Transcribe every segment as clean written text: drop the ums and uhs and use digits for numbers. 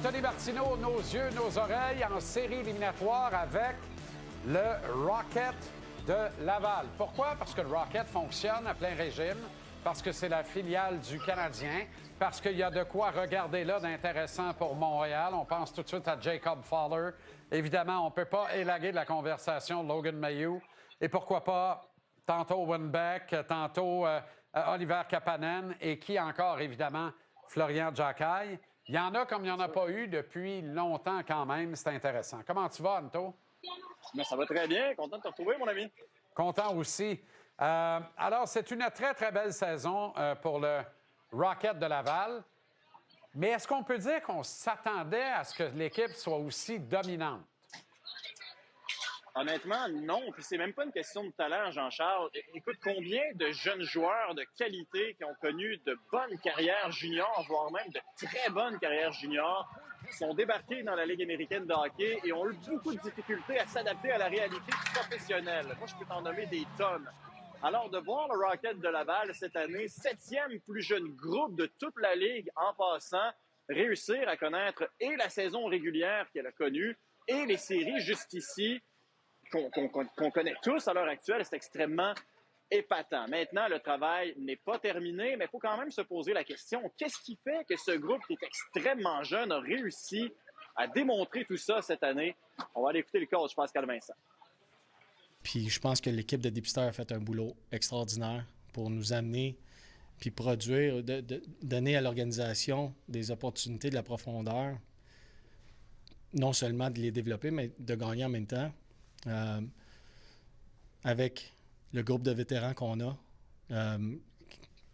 Tony Martineau, nos yeux, nos oreilles en série éliminatoire avec le Rocket de Laval. Pourquoi? Parce que le Rocket fonctionne à plein régime, parce que c'est la filiale du Canadien, parce qu'il y a de quoi regarder là d'intéressant pour Montréal. On pense tout de suite à Jacob Fowler. Évidemment, on ne peut pas élaguer de la conversation Logan Mailloux. Et pourquoi pas tantôt Winbeck, tantôt Oliver Kapanen et qui encore, évidemment, Florian Jacquet. Il y en a comme il n'y en a pas eu depuis longtemps quand même. C'est intéressant. Comment tu vas, Anto? Bien, ça va très bien. Content de te retrouver, mon ami. Content aussi. Alors, c'est une très, très belle saison pour le Rocket de Laval. Mais est-ce qu'on peut dire qu'on s'attendait à ce que l'équipe soit aussi dominante? Honnêtement, non. Puis c'est même pas une question de talent, Jean-Charles. Écoute, combien de jeunes joueurs de qualité qui ont connu de bonnes carrières juniors, voire même de très bonnes carrières juniors, sont débarqués dans la Ligue américaine de hockey et ont eu beaucoup de difficultés à s'adapter à la réalité professionnelle. Moi, je peux t'en nommer des tonnes. Alors, de voir le Rocket de Laval cette année, 7e plus jeune groupe de toute la Ligue en passant, réussir à connaître et la saison régulière qu'elle a connue et les séries jusqu'ici, qu'on connaît tous à l'heure actuelle, c'est extrêmement épatant. Maintenant, le travail n'est pas terminé, mais il faut quand même se poser la question, qu'est-ce qui fait que ce groupe qui est extrêmement jeune a réussi à démontrer tout ça cette année? On va aller écouter le coach Pascal Vincent. Puis je pense que l'équipe de Deep Star a fait un boulot extraordinaire pour nous amener puis produire, donner à l'organisation des opportunités de la profondeur, non seulement de les développer, mais de gagner en même temps. Avec le groupe de vétérans qu'on a,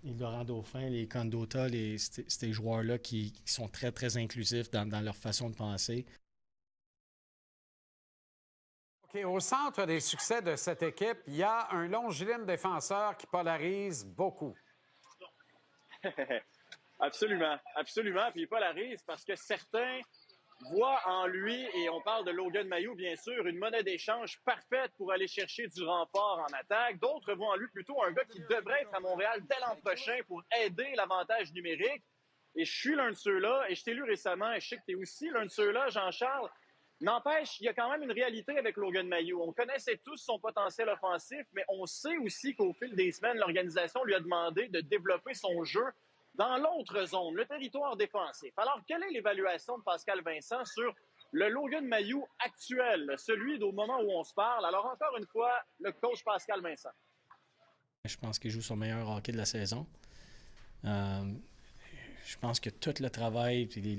les Laurent Dauphin, les Condota, ces joueurs-là qui sont très, très inclusifs dans leur façon de penser. OK, au centre des succès de cette équipe, il y a un longiligne défenseur qui polarise beaucoup. Absolument, absolument. Puis il polarise parce que certains voit en lui, et on parle de Logan Mailloux, bien sûr, une monnaie d'échange parfaite pour aller chercher du renfort en attaque. D'autres voient en lui plutôt un gars qui devrait être à Montréal dès l'an prochain pour aider l'avantage numérique. Et je suis l'un de ceux-là, et je t'ai lu récemment, et je sais que tu es aussi l'un de ceux-là, Jean-Charles. N'empêche, il y a quand même une réalité avec Logan Mailloux. On connaissait tous son potentiel offensif, mais on sait aussi qu'au fil des semaines, l'organisation lui a demandé de développer son jeu dans l'autre zone, le territoire défensif. Alors, quelle est l'évaluation de Pascal Vincent sur le Logan Mailloux actuel, celui au moment où on se parle? Alors, encore une fois, le coach Pascal Vincent. Je pense qu'il joue son meilleur hockey de la saison. Je pense que tout le travail, puis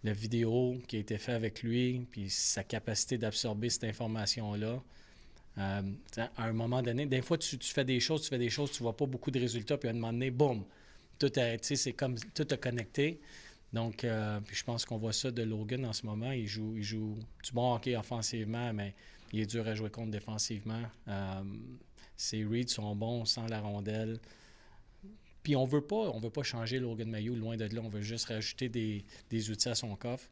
la vidéo qui a été fait avec lui, puis sa capacité d'absorber cette information-là, à un moment donné, des fois, tu fais des choses, tu vois pas beaucoup de résultats, puis à un moment donné, boum! C'est comme tout a connecté. Donc, puis je pense qu'on voit ça de Logan en ce moment. Il joue du bon hockey offensivement, mais il est dur à jouer contre défensivement. Ses reads sont bons sans la rondelle. Puis on veut pas changer Logan Mailloux, loin de là. On veut juste rajouter des outils à son coffre.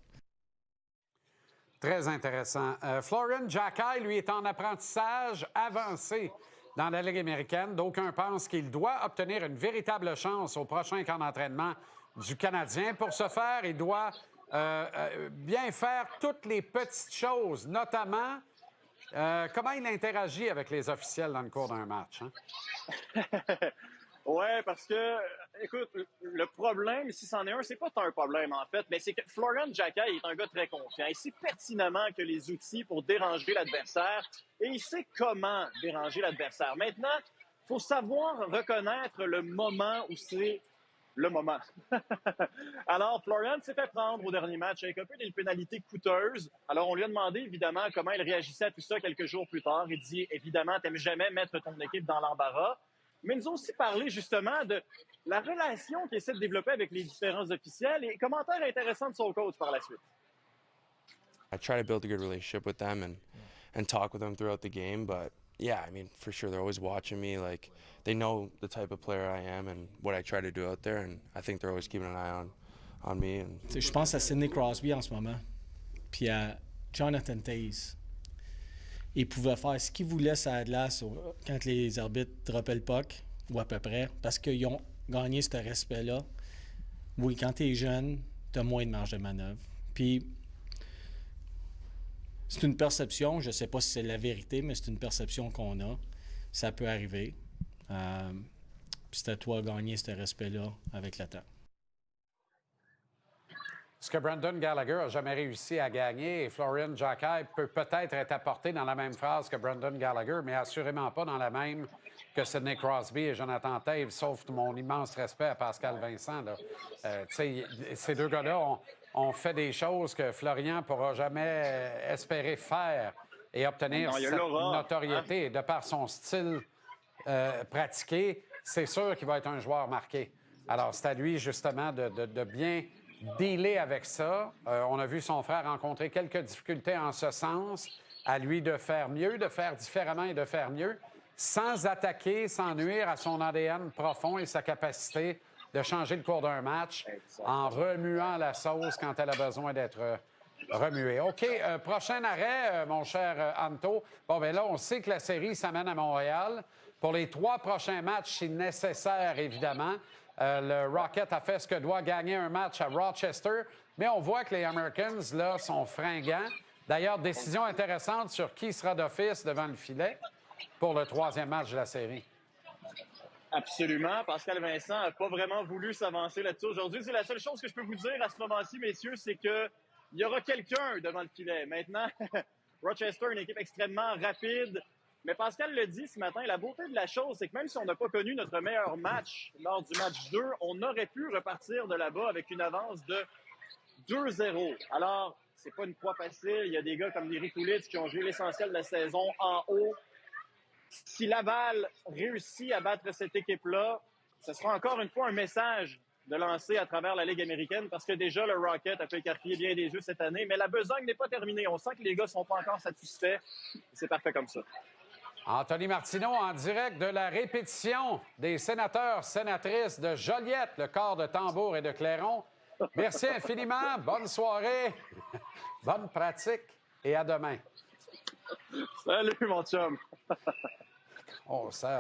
Très intéressant. Florian Jacquet, lui, est en apprentissage avancé dans la Ligue américaine. D'aucuns pensent qu'il doit obtenir une véritable chance au prochain camp d'entraînement du Canadien. Pour ce faire, il doit bien faire toutes les petites choses, notamment comment il interagit avec les officiels dans le cours d'un match. Hein? Oui, parce que, écoute, le problème, si c'en est un, c'est pas un problème en fait, mais c'est que Florian Jacquet est un gars très confiant. Il sait pertinemment que les outils pour déranger l'adversaire et il sait comment déranger l'adversaire. Maintenant, il faut savoir reconnaître le moment où c'est le moment. Alors, Florian s'est fait prendre au dernier match avec un peu d'une pénalité coûteuse. Alors, on lui a demandé évidemment comment il réagissait à tout ça quelques jours plus tard. Il dit, évidemment, t'aimes jamais mettre ton équipe dans l'embarras. Mais ils nous ont aussi parlé justement de la relation qu'il essaie de développer avec les différents officiels et commentaires intéressants de son coach par la suite. I try to build a good relationship with them and talk with them throughout the game, but yeah, I mean, for sure, they're always watching me. Like, they know the type of player I am and what I try to do out there, and I think they're always keeping an eye on me. Je pense à Sidney Crosby en ce moment, puis à Jonathan Toews. Il pouvait faire ce qu'il voulait sur la glace quand les arbitres droppaient le puck, ou à peu près, parce qu'ils ont gagné ce respect-là. Oui, quand tu es jeune, tu tu as moins de marge de manœuvre. Puis, c'est une perception, je ne sais pas si c'est la vérité, mais c'est une perception qu'on a. Ça peut arriver. Puis c'est à toi de gagner ce respect-là avec le temps. Ce que Brendan Gallagher n'a jamais réussi à gagner, et Florian Jacquet peut peut-être être apporté dans la même phrase que Brendan Gallagher, mais assurément pas dans la même que Sidney Crosby et Jonathan Toews, sauf mon immense respect à Pascal Vincent. Ces deux gars-là ont fait des choses que Florian ne pourra jamais espérer faire et obtenir cette notoriété. De par son style pratiqué, c'est sûr qu'il va être un joueur marqué. Alors, c'est à lui, justement, de bien dealer avec ça. On a vu son frère rencontrer quelques difficultés en ce sens. À lui de faire mieux, de faire différemment et de faire mieux, sans attaquer, sans nuire à son ADN profond et sa capacité de changer le cours d'un match en remuant la sauce quand elle a besoin d'être remuée. OK, prochain arrêt, mon cher Anto. Bon, bien là, on sait que la série s'amène à Montréal. Pour les 3 prochains matchs, si nécessaire, évidemment. Le Rocket a fait ce que doit gagner un match à Rochester, mais on voit que les Americans, là, sont fringants. D'ailleurs, décision intéressante sur qui sera d'office devant le filet pour le 3e match de la série. Absolument. Pascal Vincent n'a pas vraiment voulu s'avancer là-dessus aujourd'hui. C'est la seule chose que je peux vous dire à ce moment-ci, messieurs, c'est qu'il y aura quelqu'un devant le filet. Maintenant, Rochester, une équipe extrêmement rapide. Mais Pascal le dit ce matin, la beauté de la chose, c'est que même si on n'a pas connu notre meilleur match lors du match 2, on aurait pu repartir de là-bas avec une avance de 2-0. Alors, c'est pas une proie facile. Il y a des gars comme Derek Coolidge qui ont joué l'essentiel de la saison en haut. Si Laval réussit à battre cette équipe-là, ce sera encore une fois un message de lancer à travers la Ligue américaine parce que déjà, le Rocket a fait écarquiller bien des yeux cette année, mais la besogne n'est pas terminée. On sent que les gars ne sont pas encore satisfaits. C'est parfait comme ça. Anthony Martineau en direct de la répétition des sénateurs-sénatrices de Joliette, le corps de tambour et de clairon. Merci infiniment. Bonne soirée. Bonne pratique et à demain. Salut, mon chum. Oh, ça.